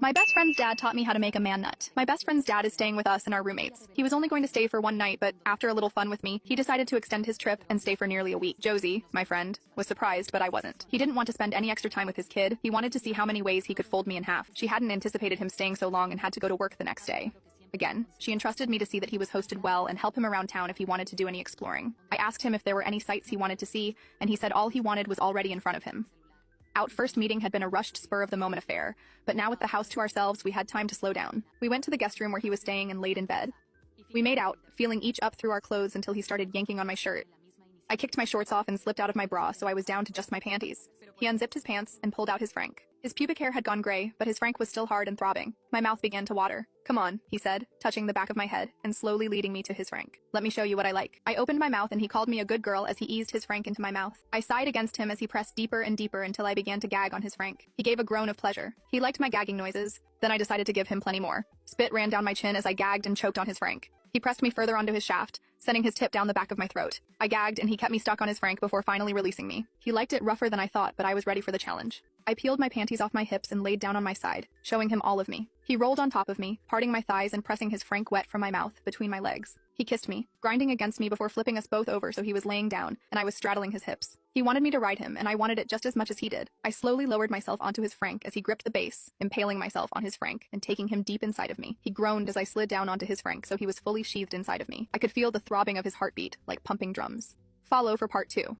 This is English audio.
My best friend's dad taught me how to make a man nut. My best friend's dad is staying with us and our roommates. He was only going to stay for one night, but after a little fun with me, he decided to extend his trip and stay for nearly a week. Josie, my friend, was surprised, but I wasn't. He didn't want to spend any extra time with his kid. He wanted to see how many ways he could fold me in half. She hadn't anticipated him staying so long and had to go to work the next day. Again, she entrusted me to see that he was hosted well and help him around town if he wanted to do any exploring. I asked him if there were any sights he wanted to see, and he said all he wanted was already in front of him. Our first meeting had been a rushed spur-of-the-moment affair, but now with the house to ourselves, we had time to slow down. We went to the guest room where he was staying and laid in bed. We made out, feeling each up through our clothes until he started yanking on my shirt. I kicked my shorts off and slipped out of my bra, so I was down to just my panties. He unzipped his pants and pulled out his frank. His pubic hair had gone gray, but his frank was still hard and throbbing. My mouth began to water. "Come on," he said, touching the back of my head and slowly leading me to his frank. "Let me show you what I like." I opened my mouth and he called me a good girl as he eased his frank into my mouth. I sighed against him as he pressed deeper and deeper until I began to gag on his frank. He gave a groan of pleasure. He liked my gagging noises. Then I decided to give him plenty more. Spit ran down my chin as I gagged and choked on his frank. He pressed me further onto his shaft, sending his tip down the back of my throat. I gagged and he kept me stuck on his frank before finally releasing me. He liked it rougher than I thought, but I was ready for the challenge. I peeled my panties off my hips and laid down on my side, showing him all of me. He rolled on top of me, parting my thighs and pressing his frank wet from my mouth between my legs. He kissed me, grinding against me before flipping us both over so he was laying down, and I was straddling his hips. He wanted me to ride him, and I wanted it just as much as he did. I slowly lowered myself onto his frank as he gripped the base, impaling myself on his frank and taking him deep inside of me. He groaned as I slid down onto his frank so he was fully sheathed inside of me. I could feel the throbbing of his heartbeat, like pumping drums. Follow for part 2.